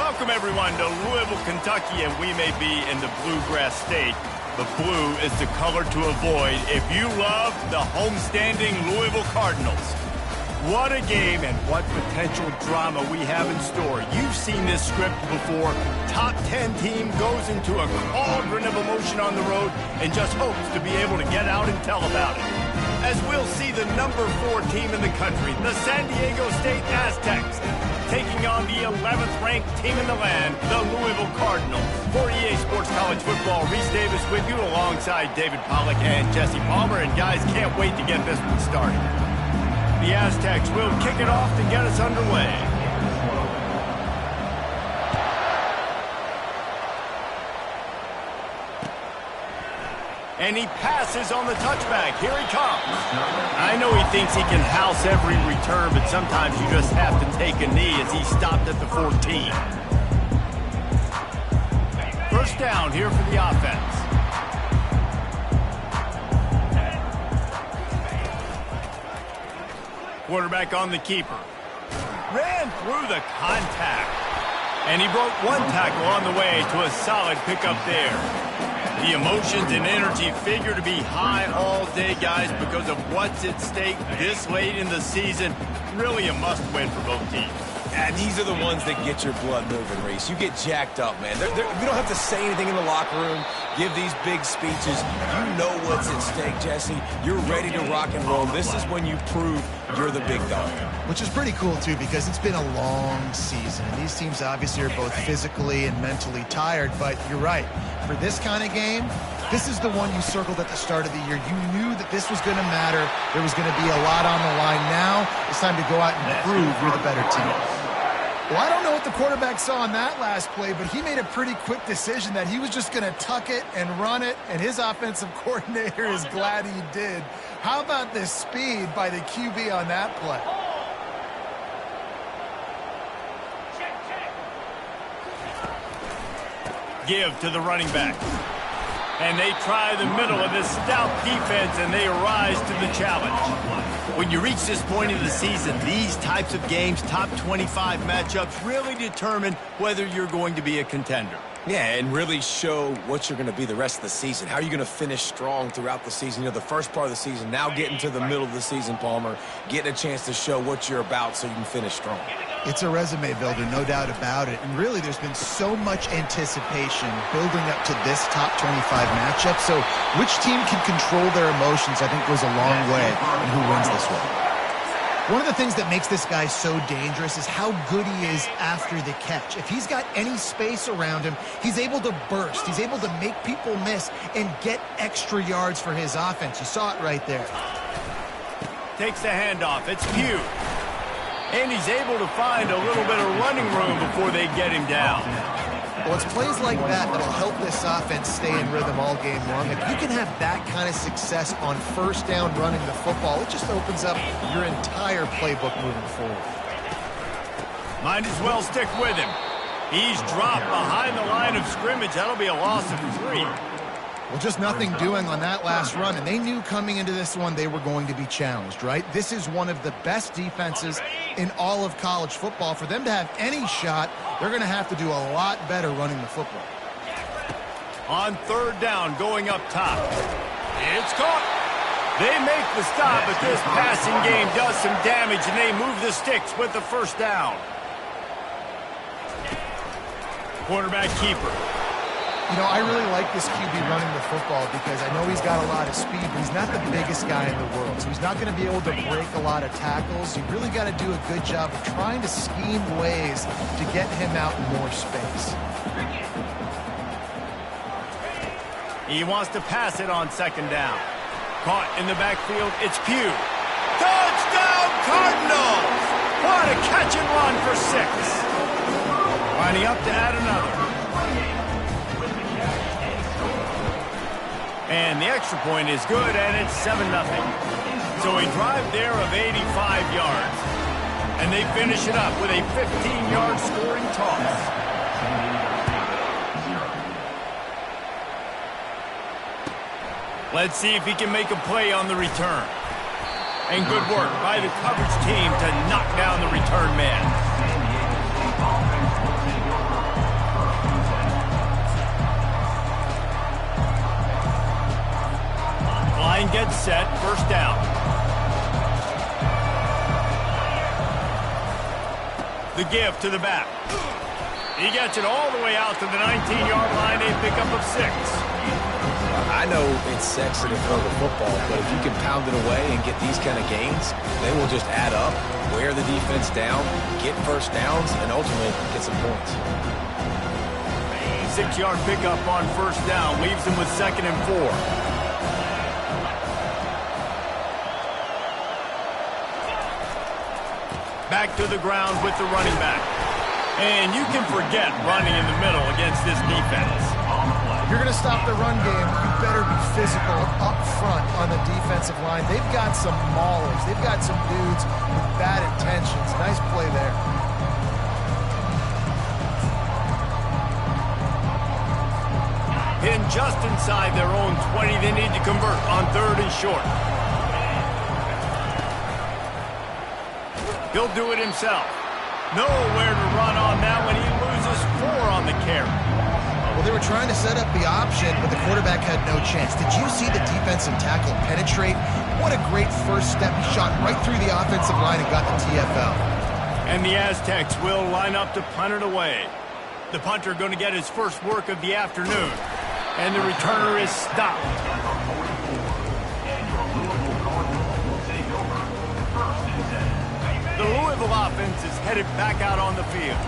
Welcome, everyone, to Louisville, Kentucky, and we may be in the Bluegrass State, but blue is the color to avoid if you love the homestanding Louisville Cardinals. What a game and what potential drama we have in store. You've seen this script before. Top 10 team goes into a cauldron of emotion on the road and just hopes to be able to get out and tell about it. As we'll see the number 4 team in the country, the San Diego State Aztecs, taking on the 11th ranked team in the land, the Louisville Cardinals. For EA Sports College Football, Reese Davis with you alongside David Pollack and Jesse Palmer. And guys, can't wait to get this one started. The Aztecs will kick it off to get us underway. And he passes on the touchback. Here he comes. I know he thinks he can house every return, but sometimes you just have to take a knee as he stopped at the 14. First down here for the offense. Quarterback on the keeper. Ran through the contact. And he broke one tackle on the way to a solid pickup there. The emotions and energy figure to be high all day, guys, because of what's at stake this late in the season. Really a must-win for both teams. And these are the ones that get your blood moving, Reese. You get jacked up, man. You don't have to say anything in the locker room, give these big speeches. You know what's at stake, Jesse. You're ready to rock and roll. This is when you prove you're the big dog. Which is pretty cool, too, because it's been a long season. And these teams obviously are both physically and mentally tired, but you're right. For this kind of game, this is the one you circled at the start of the year. You knew that this was going to matter. There was going to be a lot on the line. Now it's time to go out and prove you're the better team. Well, I don't know what the quarterback saw on that last play, but he made a pretty quick decision that he was just going to tuck it and run it, and his offensive coordinator is glad he did. How about the speed by the QB on that play? Give to the running back. And they try the middle of this stout defense, and they rise to the challenge. When you reach this point of the season, these types of games, top 25 matchups, really determine whether you're going to be a contender. Yeah, and really show what you're going to be the rest of the season. How are you going to finish strong throughout the season? You know, the first part of the season, now getting to the middle of the season, Palmer, getting a chance to show what you're about so you can finish strong. It's a resume builder, no doubt about it. And really, there's been so much anticipation building up to this top 25 matchup. So which team can control their emotions, I think, goes a long way in who wins this one. One of the things that makes this guy so dangerous is how good he is after the catch. If he's got any space around him, he's able to burst. He's able to make people miss and get extra yards for his offense. You saw it right there. Takes the handoff. It's Pugh. And he's able to find a little bit of running room before they get him down. Well, it's plays like that that'll help this offense stay in rhythm all game long. If you can have that kind of success on first down running the football, it just opens up your entire playbook moving forward. Might as well stick with him. He's dropped behind the line of scrimmage. That'll be a loss of 3. Well, just nothing doing on that last run, and they knew coming into this one they were going to be challenged, right? This is one of the best defenses in all of college football. For them to have any shot, they're going to have to do a lot better running the football. On third down, going up top. It's caught. They make the stop, but this passing game does some damage, and they move the sticks with the first down. Quarterback keeper. You know, I really like this QB running the football because I know he's got a lot of speed, but he's not the biggest guy in the world. So he's not going to be able to break a lot of tackles. You really got to do a good job of trying to scheme ways to get him out in more space. He wants to pass it on second down. Caught in the backfield, it's Pugh. Touchdown, Cardinals! What a catch and run for 6. Winding up to add another. And the extra point is good, and it's 7-0. So a drive there of 85 yards. And they finish it up with a 15-yard scoring toss. Let's see if he can make a play on the return. And good work by the coverage team to knock down the return man. Dead set, first down. The give to the back. He gets it all the way out to the 19-yard line, a pickup of 6. I know it's sexy to throw the football, but if you can pound it away and get these kind of gains, they will just add up, wear the defense down, get first downs, and ultimately get some points. 6-yard pickup on first down leaves him with 2nd and 4. Back to the ground with the running back. And you can forget running in the middle against this defense. If you're going to stop the run game, you better be physical up front on the defensive line. They've got some maulers. They've got some dudes with bad intentions. Nice play there. In just inside their own 20, they need to convert on 3rd and short. He'll do it himself. Nowhere to run on that when he loses 4 on the carry. Well, they were trying to set up the option, but the quarterback had no chance. Did you see the defensive tackle penetrate? What a great first step. He shot right through the offensive line and got the TFL. And the Aztecs will line up to punt it away. The punter going to get his first work of the afternoon. And the returner is stopped. The Louisville offense is headed back out on the field.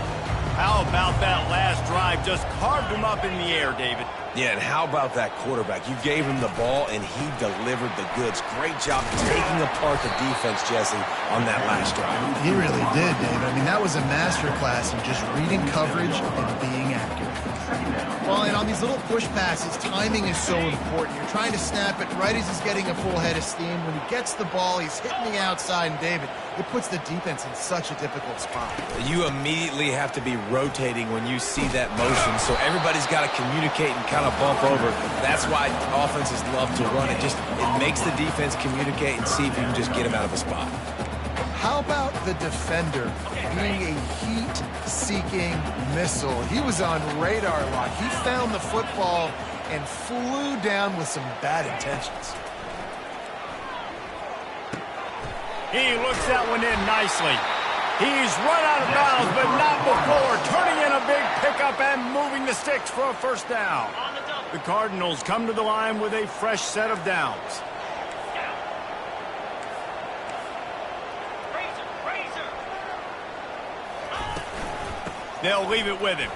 How about that last drive? Just carved him up in the air, David. Yeah, and how about that quarterback? You gave him the ball, and he delivered the goods. Great job taking apart the defense, Jesse, on that last drive. He really did, David. I mean, that was a masterclass in just reading coverage and being accurate. Well, and on these little push passes, timing is so important. You're trying to snap it right as he's getting a full head of steam. When he gets the ball, he's hitting the outside, and David, it puts the defense in such a difficult spot. You immediately have to be rotating when you see that motion, so everybody's got to communicate and kind of bump over. That's why offenses love to run it. It makes the defense communicate and see if you can just get him out of a spot. How about the defender being a heat-seeking missile? He was on radar lock. He found the football and flew down with some bad intentions. He looks that one in nicely. He's run out of bounds, but not before. Turning in a big pickup and moving the sticks for a first down. The Cardinals come to the line with a fresh set of downs. They'll leave it with him.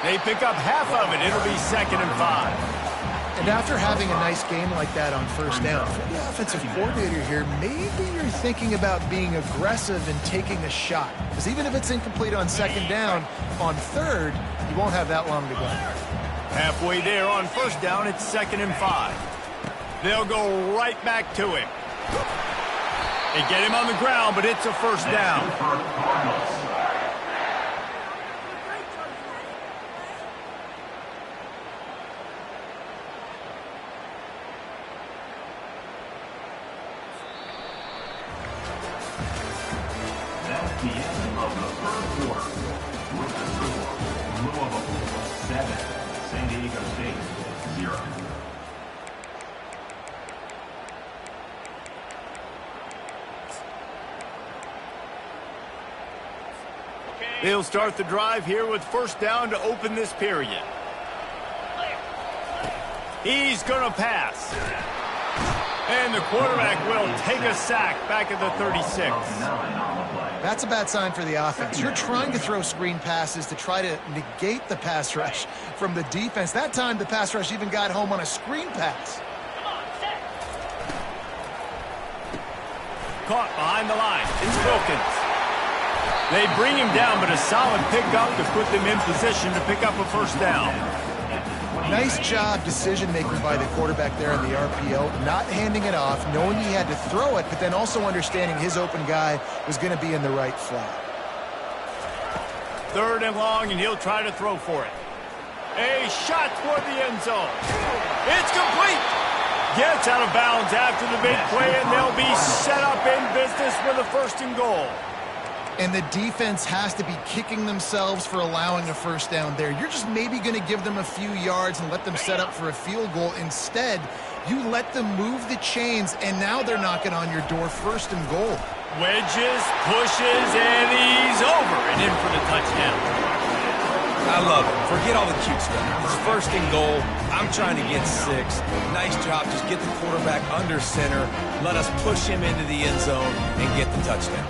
They pick up half of it. It'll be 2nd and 5. And after having a nice game like that on first down, for the offensive coordinator here, maybe you're thinking about being aggressive and taking a shot. Because even if it's incomplete on 2nd down, on 3rd, you won't have that long to go. Halfway there on first down, it's 2nd and 5. They'll go right back to him. They get him on the ground, but it's a first down. The end of the 3rd quarter. With the score, Louisville 7, San Diego State 0. They'll start the drive here with first down to open this period. He's going to pass. And the quarterback will take a sack back at the 36. That's a bad sign for the offense. You're trying to throw screen passes to try to negate the pass rush from the defense. That time, the pass rush even got home on a screen pass. Caught behind the line. It's Wilkins. They bring him down, but a solid pickup to put them in position to pick up a first down. Nice job decision-making by the quarterback there in the RPO, not handing it off, knowing he had to throw it, but then also understanding his open guy was going to be in the right flat. 3rd and long, and he'll try to throw for it. A shot toward the end zone. It's complete. Gets out of bounds after the big play, and they'll be set up in business with a 1st and goal. and the defense has to be kicking themselves for allowing a first down there. You're just maybe going to give them a few yards and let them set up for a field goal. Instead, you let them move the chains, and now they're knocking on your door, 1st and goal. Wedges, pushes, and he's over and in for the touchdown. I love it. Forget all the cute stuff. It's 1st and goal. I'm trying to get 6. Nice job. Just get the quarterback under center. Let us push him into the end zone and get the touchdown.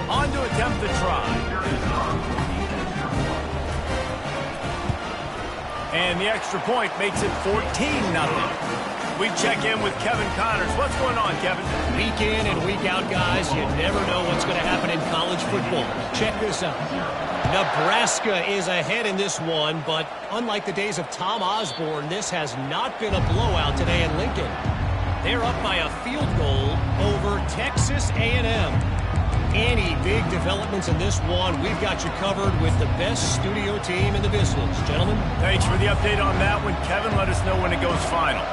On to attempt the try. And the extra point makes it 14-0. We check in with Kevin Connors. What's going on, Kevin? Week in and week out, guys. You never know what's going to happen in college football. Check this out. Nebraska is ahead in this one, but unlike the days of Tom Osborne, this has not been a blowout today in Lincoln. They're up by a field goal over Texas A&M. Any big developments in this one, we've got you covered with the best studio team in the business. Gentlemen? Thanks for the update on that one, Kevin. Let us know when it goes final.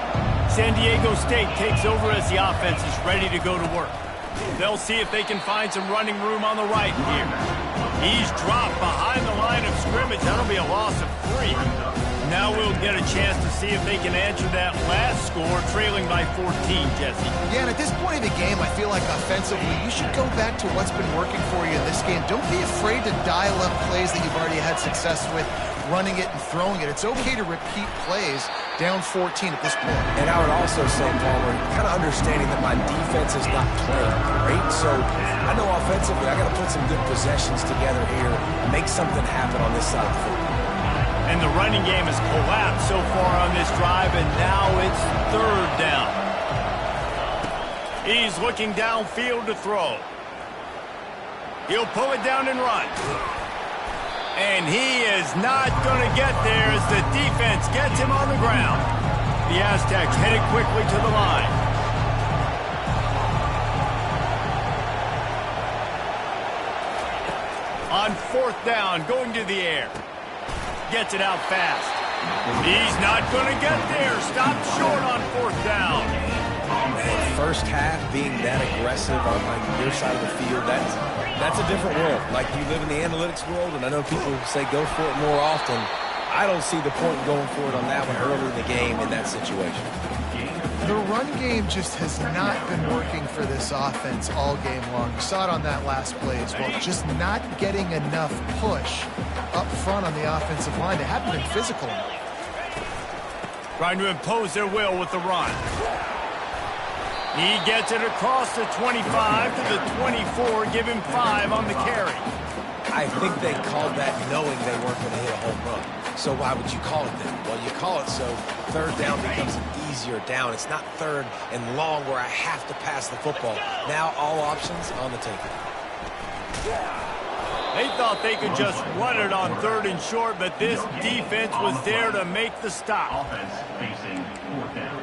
San Diego State takes over as the offense is ready to go to work. They'll see if they can find some running room on the right here. He's dropped behind the line of scrimmage. That'll be a loss of 3. Now we'll get a chance to see if they can answer that last score, trailing by 14, Jesse. Yeah, and at this point of the game, I feel like offensively, you should go back to what's been working for you in this game. Don't be afraid to dial up plays that you've already had success with, running it and throwing it. It's okay to repeat plays down 14 at this point. And I would also say, Palmer, kind of understanding that my defense is not playing great, so I know offensively I got to put some good possessions together here, make something happen on this side of the football. And the running game has collapsed so far on this drive, and now it's 3rd down. He's looking downfield to throw. He'll pull it down and run. And he is not going to get there as the defense gets him on the ground. The Aztecs headed quickly to the line. On 4th down, going to the air. Gets it out fast. He's not going to get there. Stopped short on 4th down. Man, first half being that aggressive on your side of the field, that's a different world. Like, you live in the analytics world, and I know people say go for it more often. I don't see the point in going for it on that one early in the game in that situation. The run game just has not been working for this offense all game long. You saw it on that last play as well. Just not getting enough push up front on the offensive line. They haven't been physical enough. Trying to impose their will with the run. He gets it across the 25 to the 24, give him 5 on the carry. I think they called that knowing they weren't going to hit a home run. So why would you call it then? Well, you call it so 3rd down becomes an easier down. It's not 3rd and long where I have to pass the football. Now all options on the table. They thought they could just run it on 3rd and short, but this defense was there to make the stop. Offense facing 4th down.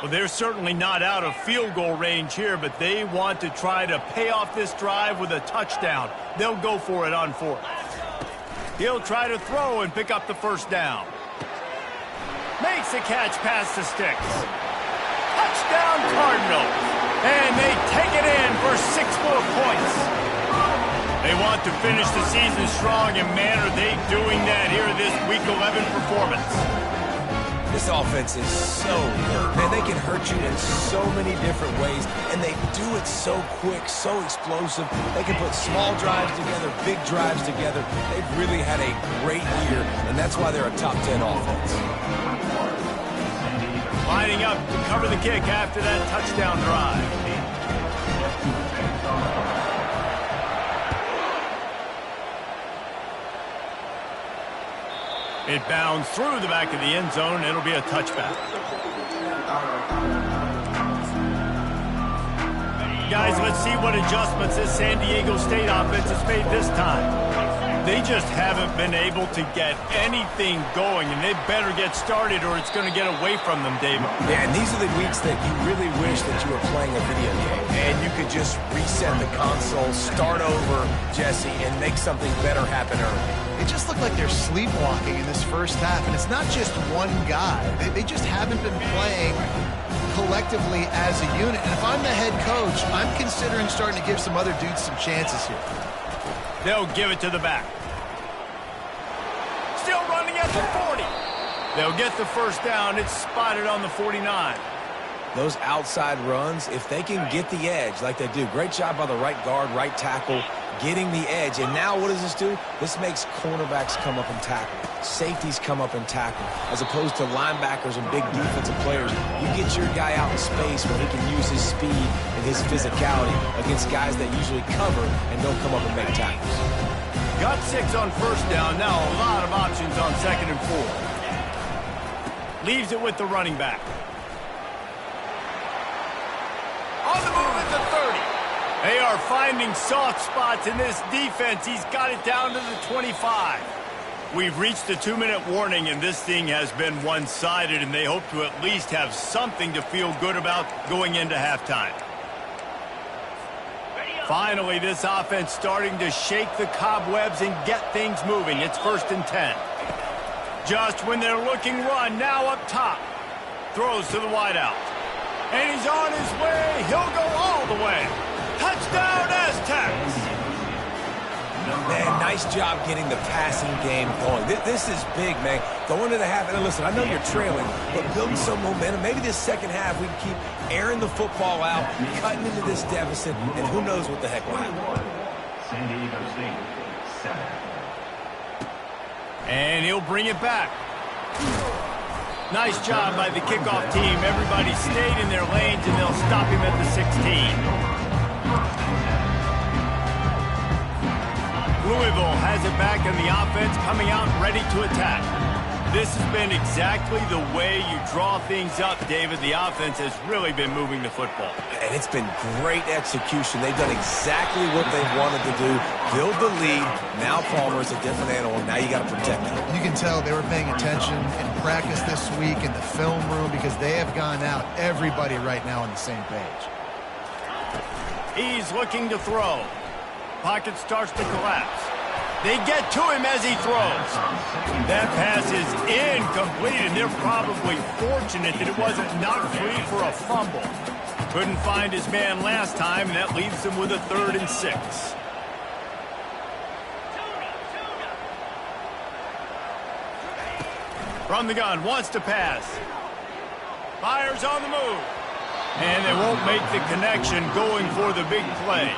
Well, they're certainly not out of field goal range here, but they want to try to pay off this drive with a touchdown. They'll go for it on 4th. He'll try to throw and pick up the 1st down. Makes the catch past the sticks. Touchdown Cardinals. And they take it in for 6 more points. They want to finish the season strong, and man, are they doing that here this Week 11 performance. This offense is so good. Man, they can hurt you in so many different ways, and they do it so quick, so explosive. They can put small drives together, big drives together. They've really had a great year, and that's why they're a top 10 offense. Lining up to cover the kick after that touchdown drive. It bounds through the back of the end zone. It'll be a touchback. Guys, let's see what adjustments this San Diego State offense has made this time. They just haven't been able to get anything going, and they better get started or it's going to get away from them, David. Yeah, and these are the weeks that you really wish that you were playing a video game and you could just reset the console, start over, Jesse, and make something better happen early. It just looked like they're sleepwalking in this first half, and it's not just one guy. They just haven't been playing collectively as a unit. And if I'm the head coach, I'm considering starting to give some other dudes some chances here. They'll give it to the back. Still running at the 40. They'll get the first down. It's spotted on the 49. Those outside runs, if they can get the edge like they do, great job by the right guard, right tackle, getting the edge. And now what does this do? This makes cornerbacks come up and tackle. Safeties come up and tackle. As opposed to linebackers and big defensive players, you get your guy out in space where he can use his speed and his physicality against guys that usually cover and don't come up and make tackles. Got 6 on first down. Now a lot of options on 2nd and 4. Leaves it with the running back. On the move at the 30. They are finding soft spots in this defense. He's got it down to the 25. We've reached the 2-minute warning, and this thing has been one-sided, and they hope to at least have something to feel good about going into halftime. Finally, this offense starting to shake the cobwebs and get things moving. It's 1st and 10. Just when they're looking run, now up top. Throws to the wideout. And he's on his way. He'll go all the way. Touchdown, Aztecs! Man, nice job getting the passing game going. This is big, man. Going to the half, and listen, I know you're trailing, but building some momentum. Maybe this second half we can keep airing the football out, cutting into this deficit, and who knows what the heck will happen. San Diego State, 7. And he'll bring it back. Nice job by the kickoff team. Everybody stayed in their lanes, and they'll stop him at the 16. Louisville has it back in the offense, coming out ready to attack. This has been exactly the way you draw things up, David. The offense has really been moving the football. And it's been great execution. They've done exactly what they wanted to do. Build the lead. Now Palmer's a different animal. Now you got to protect him. You can tell they were paying attention in practice this week in the film room because they have gone out, everybody right now on the same page. He's looking to throw. Pocket starts to collapse. They get to him as he throws. That pass is incomplete, and they're probably fortunate that it wasn't knocked free for a fumble. Couldn't find his man last time, and that leaves him with a 3rd and 6. From the gun, wants to pass. Fires on the move. And they won't make the connection going for the big play.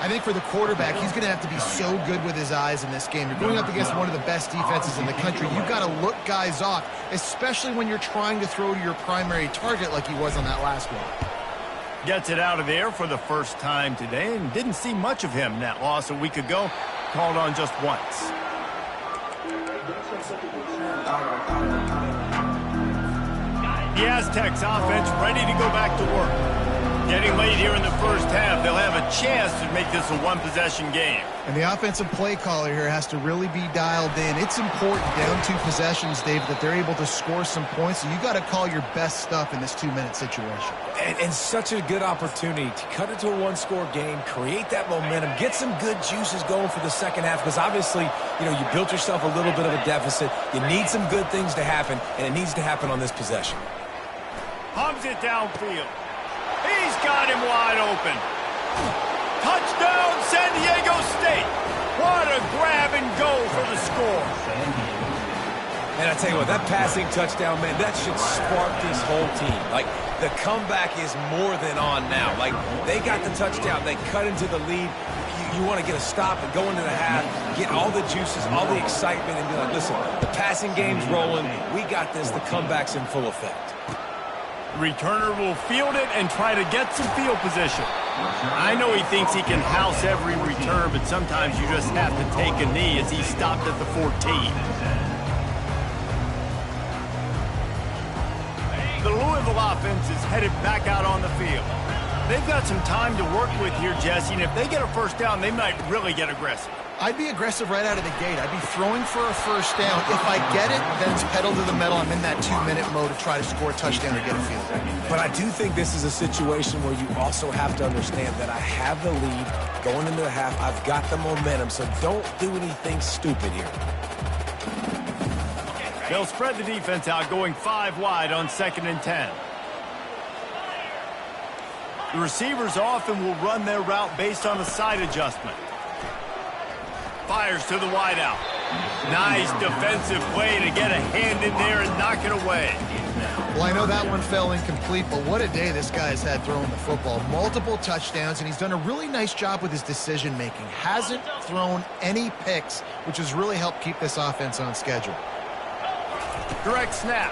I think for the quarterback, he's going to have to be so good with his eyes in this game. You're going up against one of the best defenses in the country. You've got to look guys off, especially when you're trying to throw to your primary target like he was on that last one. Gets it out of there for the first time today and didn't see much of him. That loss a week ago, called on just once. The Aztecs offense ready to go back to work. Getting late here in the first half, they'll have a chance to make this a one-possession game. And the offensive play caller here has to really be dialed in. It's important down 2 possessions, David, that they're able to score some points. So you got to call your best stuff in this 2-minute situation. And such a good opportunity to cut it to a 1-score game, create that momentum, get some good juices going for the second half. Because obviously, you know, you built yourself a little bit of a deficit. You need some good things to happen, and it needs to happen on this possession. Pumps it downfield. He's got him wide open. Touchdown, San Diego State. What a grab and go for the score. And I tell you what, that passing touchdown, man, that should spark this whole team. Like, the comeback is more than on now. Like, they got the touchdown. They cut into the lead. You want to get a stop and go into the half, get all the juices, all the excitement, and be like, listen, the passing game's rolling. We got this. The comeback's in full effect. Returner will field it and try to get some field position. I know he thinks he can house every return, but sometimes you just have to take a knee as he stopped at the 14. The Louisville offense is headed back out on the field. They've got some time to work with here, Jesse, and if they get a first down, they might really get aggressive. I'd be aggressive right out of the gate. I'd be throwing for a first down. If I get it, then it's pedal to the metal. I'm in that 2-minute mode to try to score a touchdown or get a field goal. But I do think this is a situation where you also have to understand that I have the lead going into the half. I've got the momentum, so don't do anything stupid here. They'll spread the defense out, going 5 wide on 2nd and 10. The receivers often will run their route based on a side adjustment. Fires to the wideout. Nice defensive play to get a hand in there and knock it away. Well, I know that one fell incomplete, but what a day this guy's had throwing the football. Multiple touchdowns, and he's done a really nice job with his decision-making. Hasn't thrown any picks, which has really helped keep this offense on schedule. Direct snap.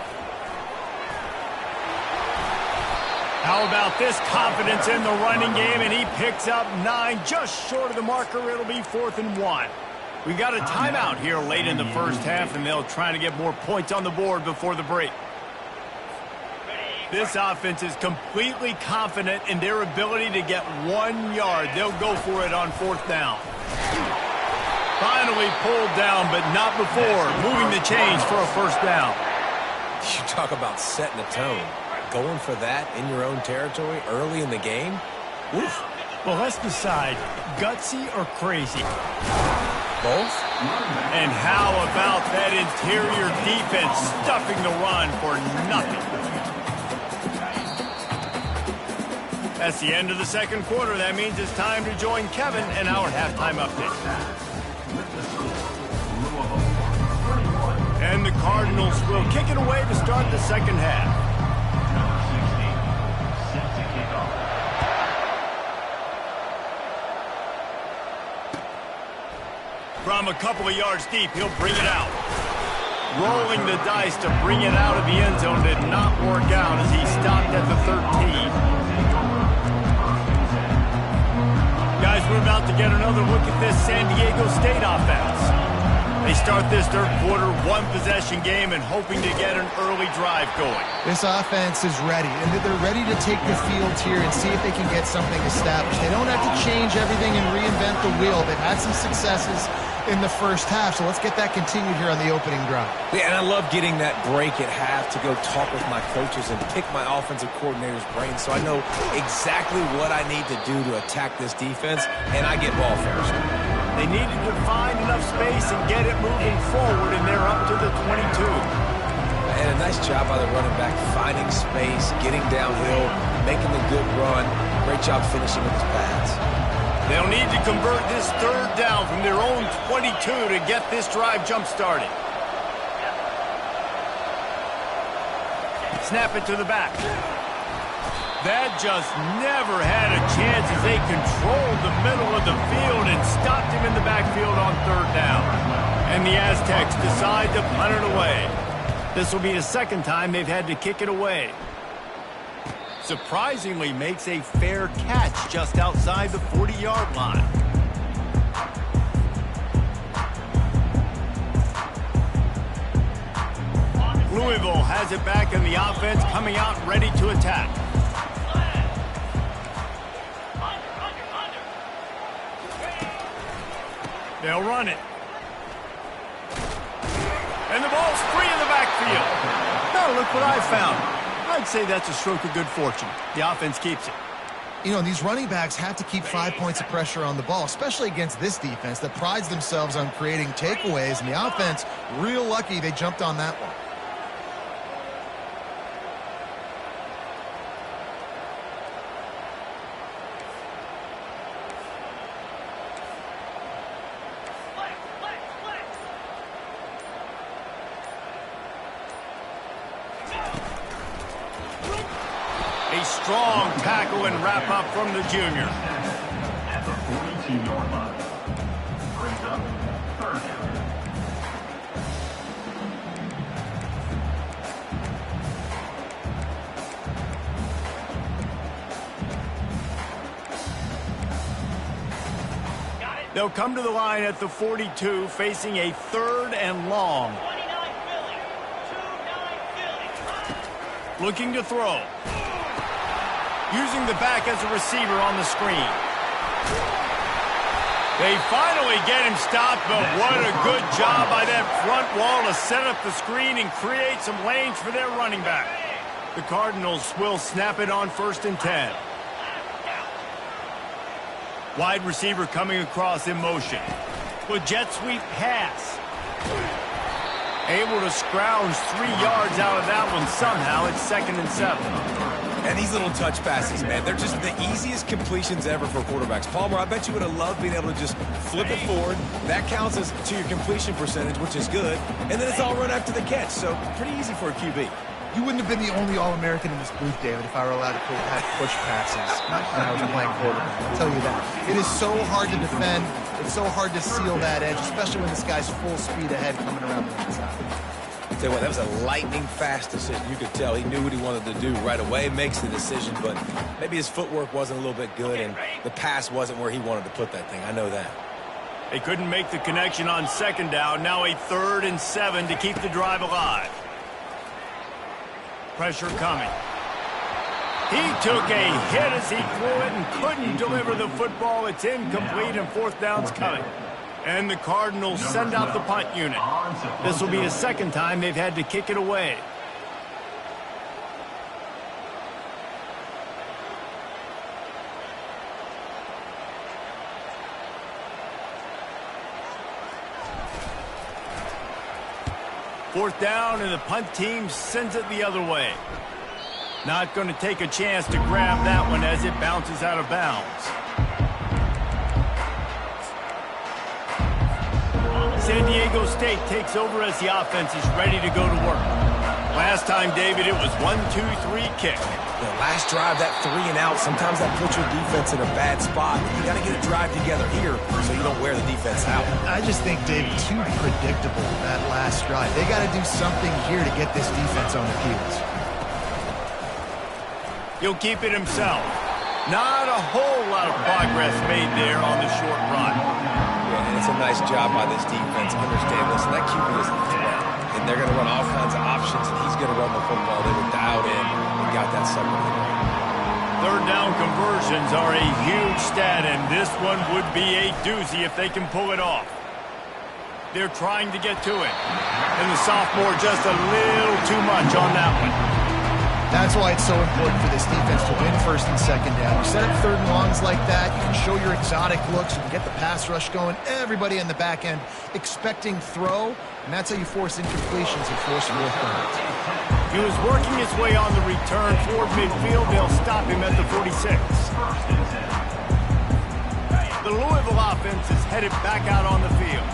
How about this confidence in the running game, and he picks up 9, just short of the marker. It'll be 4th and 1. We got a timeout here late in the first half, and they'll try to get more points on the board before the break. This offense is completely confident in their ability to get 1 yard. They'll go for it on 4th down. Finally pulled down, but not before moving the chains for a first down. You talk about setting the tone. Going for that in your own territory early in the game? Oof. Well, let's decide, gutsy or crazy? Both? And how about that interior defense stuffing the run for nothing? That's the end of the second quarter. That means it's time to join Kevin and our halftime update. And the Cardinals will kick it away to start the second half. From a couple of yards deep, he'll bring it out. Rolling the dice to bring it out of the end zone did not work out as he stopped at the 13. Guys, we're about to get another look at this San Diego State offense. They start this third quarter, 1-possession game, and hoping to get an early drive going. This offense is ready, and they're ready to take the field here and see if they can get something established. They don't have to change everything and reinvent the wheel. They've had some successes in the first half, so let's get that continued here on the opening drive. Yeah, and I love getting that break at half to go talk with my coaches and pick my offensive coordinator's brain so I know exactly what I need to do to attack this defense, and I get ball first. They needed to find enough space and get it moving forward, and they're up to the 22. And a nice job by the running back, finding space, getting downhill, making the good run. Great job finishing with his pads. They'll need to convert this third down from their own 22 to get this drive jump-started. Snap it to the back. That just never had a chance as they controlled the middle of the field and stopped him in the backfield on 3rd down. And the Aztecs decide to punt it away. This will be the second time they've had to kick it away. Surprisingly makes a fair catch just outside the 40-yard line. Louisville has it back in the offense, coming out ready to attack. They'll run it. And the ball's free in the backfield. Now look what I found. I'd say that's a stroke of good fortune. The offense keeps it. You know, these running backs have to keep 5 points of pressure on the ball, especially against this defense that prides themselves on creating takeaways, and the offense, real lucky they jumped on that one. A strong tackle and wrap up from the junior. At the 42-yard line. Brings up 3rd down. They'll come to the line at the 42, facing a 3rd and long. Looking to throw. Using the back as a receiver on the screen. They finally get him stopped, but what a good job by that front wall to set up the screen and create some lanes for their running back. The Cardinals will snap it on 1st and 10. Wide receiver coming across in motion. With jet sweep pass. Able to scrounge 3 yards out of that one somehow. It's 2nd and 7. And these little touch passes, man, they're just the easiest completions ever for quarterbacks. Palmer, I bet you would have loved being able to just flip it forward. That counts as to your completion percentage, which is good. And then it's all run after the catch, so pretty easy for a QB. You wouldn't have been the only All-American in this booth, David, if I were allowed to have push passes when I was playing quarterback. I'll tell you that. It is so hard to defend. It's so hard to seal that edge, especially when this guy's full speed ahead coming around the inside. Tell you what, that was a lightning-fast decision. You could tell he knew what he wanted to do right away, makes the decision, but maybe his footwork wasn't a little bit good, and the pass wasn't where he wanted to put that thing. I know that. They couldn't make the connection on 2nd down. Now a 3rd and 7 to keep the drive alive. Pressure coming. He took a hit as he threw it and couldn't deliver the football. It's incomplete, and 4th down's coming. And the Cardinals send out the punt unit. This will be the 2nd time they've had to kick it away. Fourth down, and the punt team sends it the other way. Not going to take a chance to grab that one as it bounces out of bounds. San Diego State takes over as the offense is ready to go to work. Last time, David, it was 1-2-3 kick. The last drive, that 3 and out, sometimes that puts your defense in a bad spot. You got to get a drive together here so you don't wear the defense out. I just think, David, too predictable, that last drive. They got to do something here to get this defense on their heels. He'll keep it himself. Not a whole lot of progress made there on the short run. And it's a nice job by this defense. Understand this, and that QB is the threat. And they're going to run all kinds of options, and he's going to run the football. They were dialed in and got that second. 3rd down conversions are a huge stat, and this one would be a doozy if they can pull it off. They're trying to get to it. And the sophomore just a little too much on that one. That's why it's so important for this defense to win 1st and 2nd down. You set up 3rd and longs like that, you can show your exotic looks, you can get the pass rush going, everybody in the back end expecting throw, and that's how you force incompletions and force 4th downs. He was working his way on the return toward midfield. They'll stop him at the 46. The Louisville offense is headed back out on the field.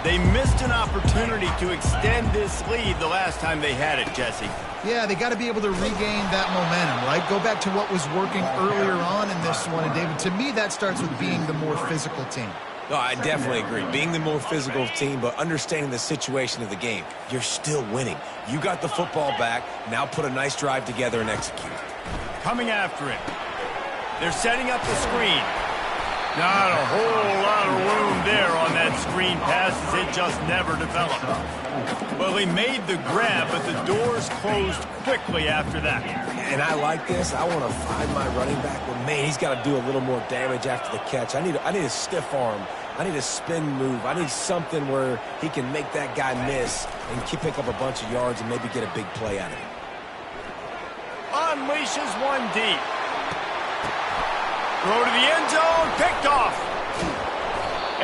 They missed an opportunity to extend this lead the last time they had it, Jesse. Yeah, they got to be able to regain that momentum, right? Go back to what was working earlier on in this one. And, David, to me, that starts with being the more physical team. No, I definitely agree. Being the more physical team, but understanding the situation of the game. You're still winning. You got the football back. Now put a nice drive together and execute. Coming after it. They're setting up the screen. Not a whole lot of room there on that screen pass as it just never developed. Well, he made the grab, but the doors closed quickly after that. And I like this. I want to find my running back, but man, he's got to do a little more damage after the catch. I need a stiff arm. I need a spin move. I need something where he can make that guy miss and pick up a bunch of yards and maybe get a big play out of it. Unleashes one deep. Throw to the end zone, picked off.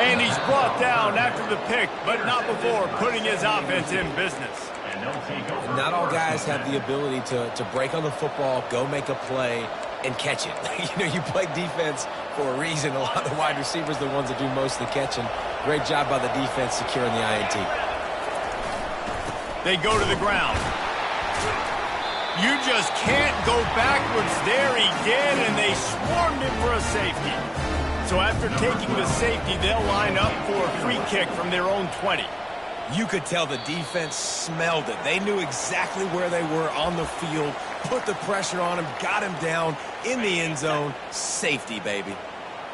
And he's brought down after the pick, but not before putting his offense in business. And not all guys have the ability to break on the football, go make a play, and catch it. You play defense for a reason. A lot of the wide receivers are the ones that do most of the catching. Great job by the defense securing the INT. They go to the ground. You just can't go backwards there. He did, and they swarmed him for a safety. So after taking the safety, they'll line up for a free kick from their own 20. You could tell the defense smelled it. They knew exactly where they were on the field, put the pressure on him, got him down in the end zone. Safety, baby.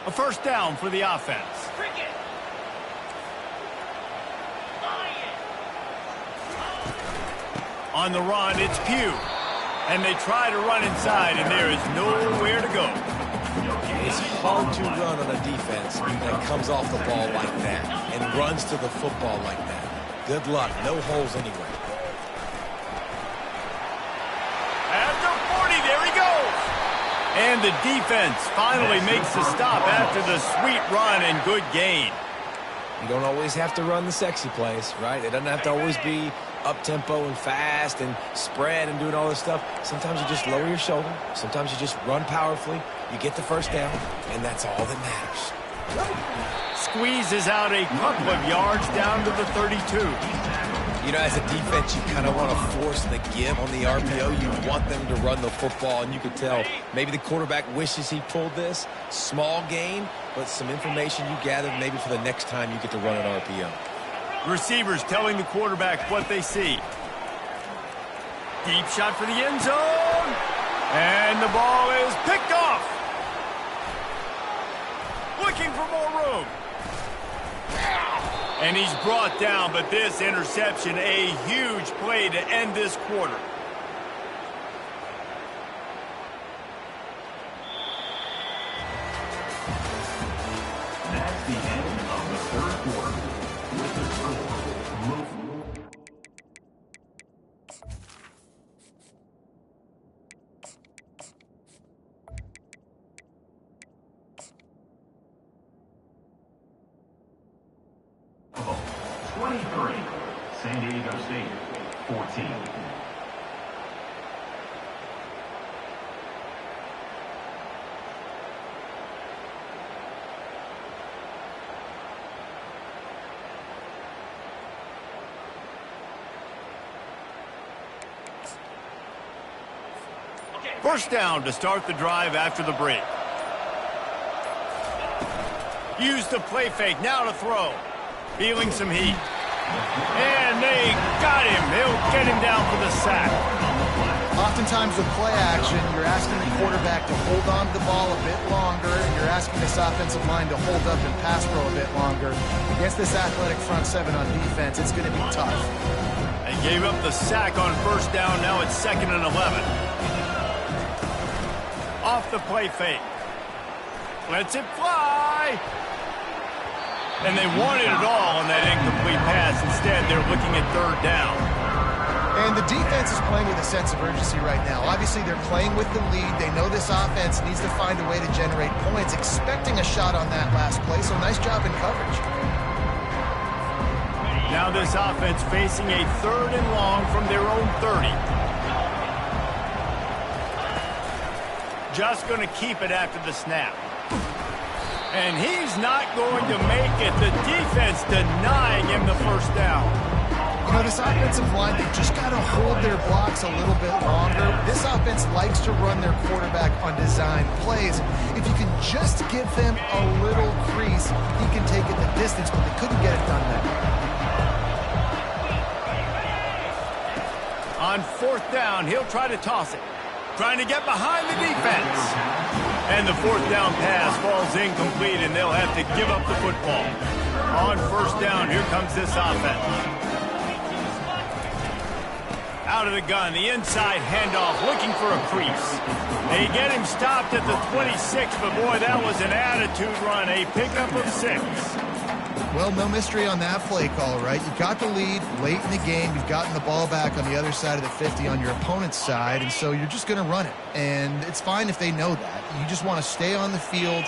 A 1st down for the offense. On the run, it's Pugh. And they try to run inside, and there is nowhere to go. It's hard to run on a defense that comes off the ball like that and runs to the football like that. Good luck. No holes anywhere. At the 40, there he goes. And the defense finally makes the stop after the sweet run and good gain. You don't always have to run the sexy plays, right? It doesn't have to always be up-tempo and fast and spread and doing all this stuff. Sometimes you just lower your shoulder. Sometimes you just run powerfully. You get the first down, and that's all that matters. Squeezes out a couple of yards down to the 32. You know, as a defense, you kind of want to force the give on the RPO. You want them to run the football, and you can tell maybe the quarterback wishes he pulled this. Small gain, but some information you gathered maybe for the next time you get to run an RPO. Receivers telling the quarterback what they see. Deep shot for the end zone. And the ball is picked off. Looking for more room. And he's brought down, but this interception, a huge play to end this quarter. That's the end of the third quarter. With the score, Louisville 23, San Diego State 14. First down to start the drive after the break. Use the play fake, now to throw. Feeling some heat. And they got him. They'll get him down for the sack. Oftentimes with play action, you're asking the quarterback to hold on to the ball a bit longer, and you're asking this offensive line to hold up and pass pro a bit longer. Against this athletic front seven on defense, it's going to be tough. They gave up the sack on first down. Now it's 2nd and 11. Off the play fake. Lets it fly. And they wanted it all on that incomplete pass. Instead, they're looking at 3rd down. And the defense is playing with a sense of urgency right now. Obviously, they're playing with the lead. They know this offense needs to find a way to generate points, expecting a shot on that last play. So nice job in coverage. Now this offense facing a 3rd and long from their own 30. Just going to keep it after the snap. And he's not going to make it. The defense denying him the first down. You know, this offensive line, they've just got to hold their blocks a little bit longer. This offense likes to run their quarterback on design plays. If you can just give them a little crease, he can take it the distance, but they couldn't get it done there. On 4th down, he'll try to toss it. Trying to get behind the defense. And the 4th down pass falls incomplete, and they'll have to give up the football. On first down, here comes this offense. Out of the gun, the inside handoff, looking for a crease. They get him stopped at the 26, but boy, that was an attitude run, a pickup of 6. Well, no mystery on that play call, right? You got the lead late in the game. You've gotten the ball back on the other side of the 50 on your opponent's side, and so you're just going to run it. And it's fine if they know that. You just want to stay on the field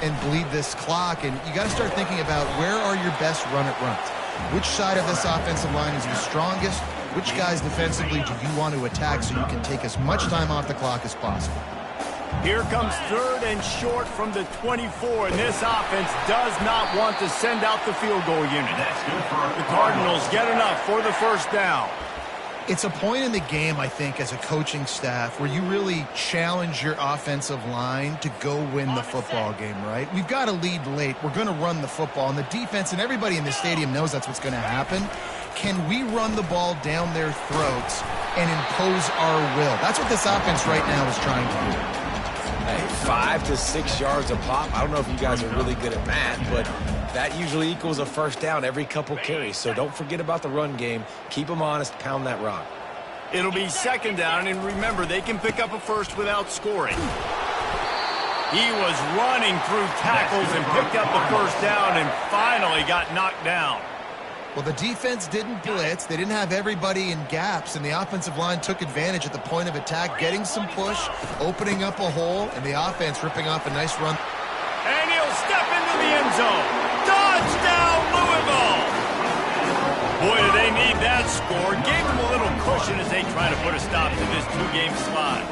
and bleed this clock, and you got to start thinking about where are your best run-it runs. Which side of this offensive line is the strongest? Which guys defensively do you want to attack so you can take as much time off the clock as possible? Here comes 3rd and short from the 24, and this offense does not want to send out the field goal unit. The Cardinals get enough for the first down. It's a point in the game, I think, as a coaching staff where you really challenge your offensive line to go win the football game, right? We've got to lead late. We're going to run the football, and the defense and everybody in the stadium knows that's what's going to happen. Can we run the ball down their throats and impose our will? That's what this offense right now is trying to do. Hey, 5 to 6 yards a pop. I don't know if you guys are really good at math, but that usually equals a first down every couple carries. So don't forget about the run game. Keep them honest. Pound that rock. It'll be 2nd down, and remember, they can pick up a first without scoring. He was running through tackles and picked up the first down and finally got knocked down. Well, the defense didn't blitz. They didn't have everybody in gaps, and the offensive line took advantage at the point of attack, getting some push, opening up a hole, and the offense ripping off a nice run. And he'll step into the end zone. Touchdown, Louisville! Boy, do they need that score. Gave them a little cushion as they try to put a stop to this two-game slide.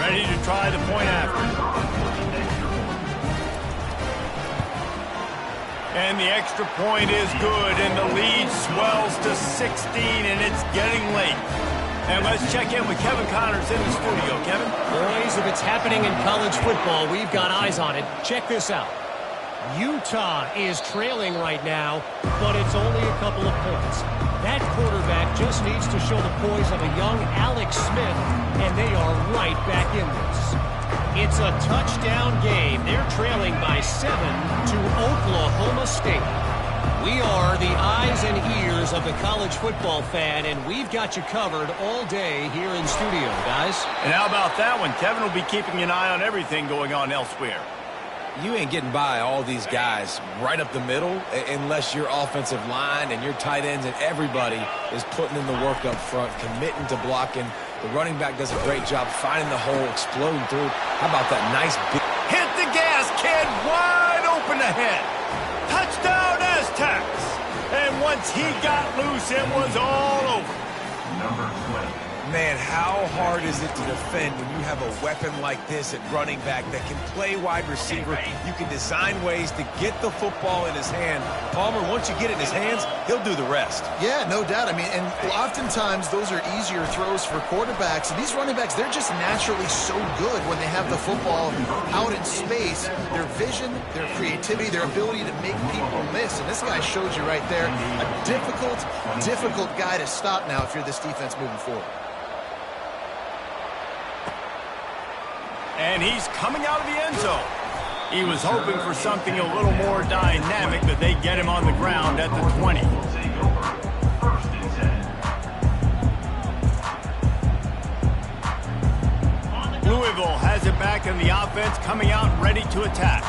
Ready to try the point after. And the extra point is good, and the lead swells to 16, and it's getting late. And let's check in with Kevin Connors in the studio. Kevin? Boys, if it's happening in college football, we've got eyes on it. Check this out. Utah is trailing right now, but it's only a couple of points. That quarterback just needs to show the poise of a young Alex Smith, and they are right back in this. It's a touchdown game. They're trailing by 7 to Oklahoma State. We are the eyes and ears of the college football fan, and we've got you covered all day here in studio, guys. And how about that one? Kevin will be keeping an eye on everything going on elsewhere. You ain't getting by all these guys right up the middle unless your offensive line and your tight ends and everybody is putting in the work up front, committing to blocking. The running back does a great job finding the hole, exploding through. How about that nice big... Hit the gas, kid! Wide open ahead! Touchdown, Aztecs! And once he got loose, it was all over. Number 20. Man, how hard is it to defend when you have a weapon like this at running back that can play wide receiver? You can design ways to get the football in his hand. Palmer, once you get it in his hands, he'll do the rest. Yeah, no doubt. I mean, and oftentimes those are easier throws for quarterbacks. And these running backs, they're just naturally so good when they have the football out in space. Their vision, their creativity, their ability to make people miss. And this guy showed you right there a difficult guy to stop now if you're this defense moving forward. And he's coming out of the end zone. He was hoping for something a little more dynamic, but they get him on the ground at the 20. First and 10. Louisville has it back in the offense, coming out ready to attack.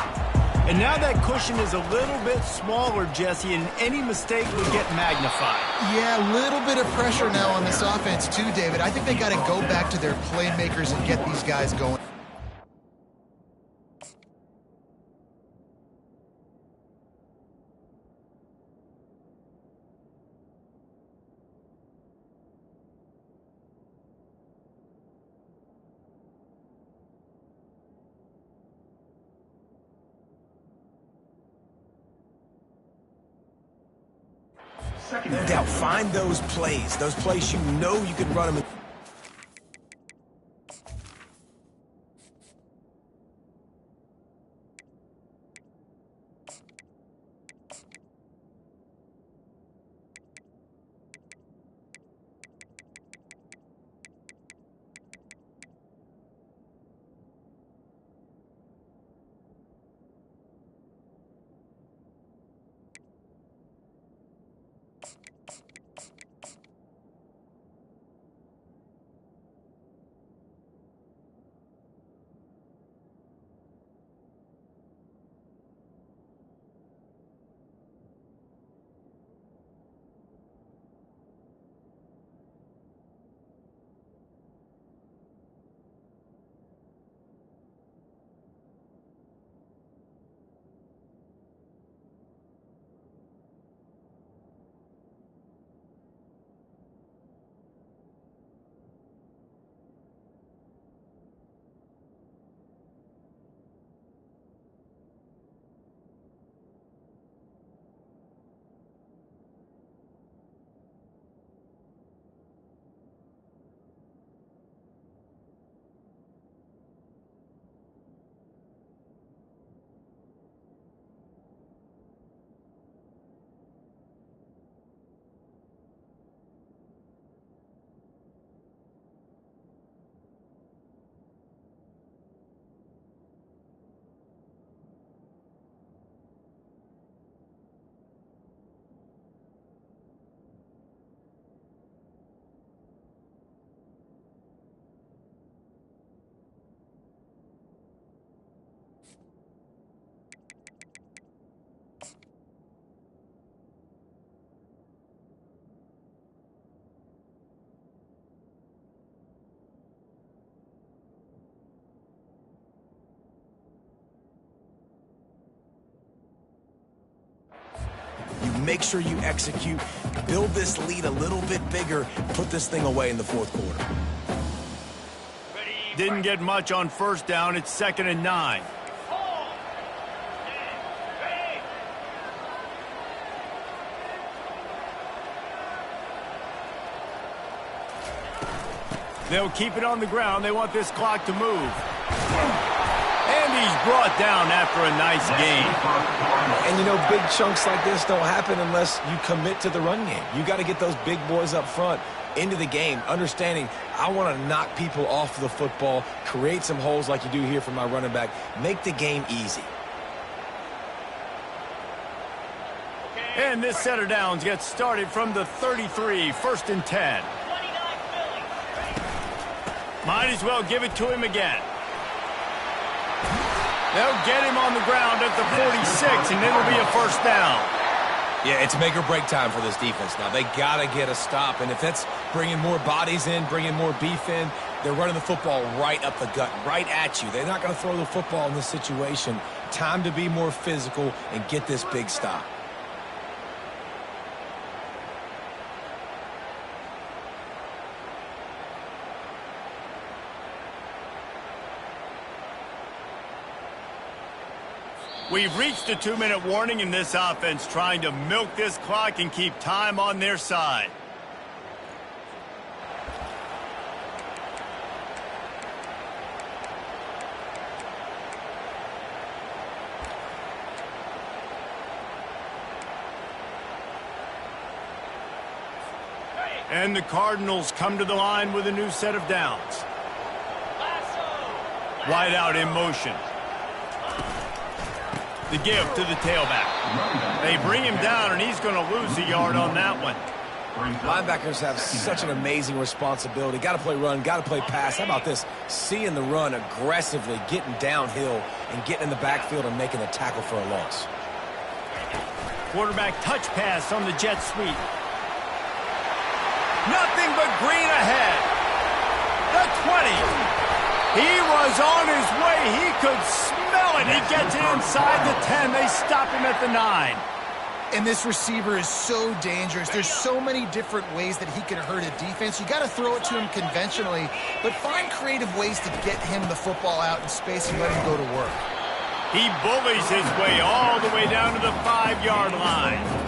And now that cushion is a little bit smaller, Jesse, and any mistake would get magnified. Yeah, a little bit of pressure now on this offense too, David. I think they got to go back to their playmakers and get these guys going. No doubt, find those plays you know you can run them. make sure you execute, build this lead a little bit bigger, put this thing away in the fourth quarter. Didn't get much on first down. It's 2nd and 9. They'll keep it on the ground. They want this clock to move. And he's brought down after a nice gain. And, you know, big chunks like this don't happen unless you commit to the run game. You got to get those big boys up front into the game, understanding I want to knock people off the football, create some holes like you do here for my running back, make the game easy. And this set of downs gets started from the 33, 1st and 10. Might as well give it to him again. They'll get him on the ground at the 46, and it'll be a first down. Yeah, it's make or break time for this defense now. They got to get a stop, and if that's bringing more bodies in, bringing more beef in, they're running the football right up the gut, right at you. They're not going to throw the football in this situation. Time to be more physical and get this big stop. We've reached the 2-minute warning in this offense, trying to milk this clock and keep time on their side. And the Cardinals come to the line with a new set of downs. Wide out in motion. The give to the tailback. They bring him down, and he's going to lose a yard on that one. Linebackers have such an amazing responsibility. Got to play run, got to play pass. How about this? Seeing the run aggressively, getting downhill, and getting in the backfield and making a tackle for a loss. Quarterback touch pass on the jet sweep. Nothing but green ahead. The 20. He was on his way. He could smell it. He gets it inside the 10. They stop him at the 9. And this receiver is so dangerous. There's so many different ways that he can hurt a defense. You got to throw it to him conventionally, but find creative ways to get him the football out in space and let him go to work. He bullies his way all the way down to the 5-yard line.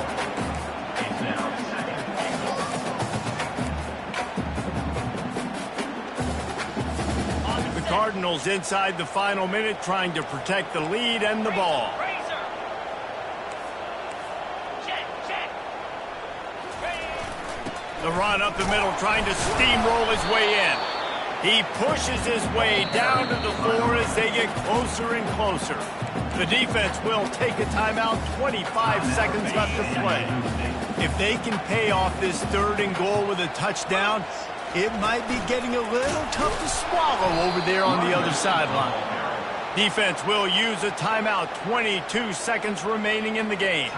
The Cardinals inside the final minute trying to protect the lead and the ball. The run up the middle trying to steamroll his way in. He pushes his way down to the floor as they get closer and closer. The defense will take a timeout, 25 seconds left to play. If they can pay off this 3rd and goal with a touchdown, it might be getting a little tough to swallow over there on the other sideline. Defense will use a timeout, 22 seconds remaining in the game.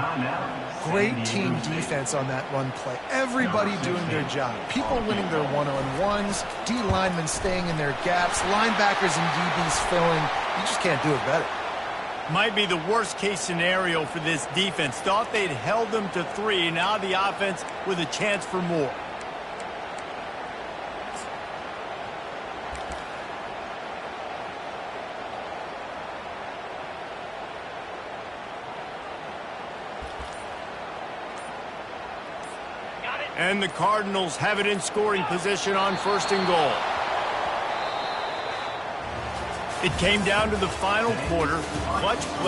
Great team defense on that run play. Everybody doing their job. People winning their one-on-ones, D linemen staying in their gaps, linebackers and DBs filling. You just can't do it better. Might be the worst-case scenario for this defense. Thought they'd held them to 3. Now the offense with a chance for more. And the Cardinals have it in scoring position on 1st and goal. It came down to the final quarter. Clutch play.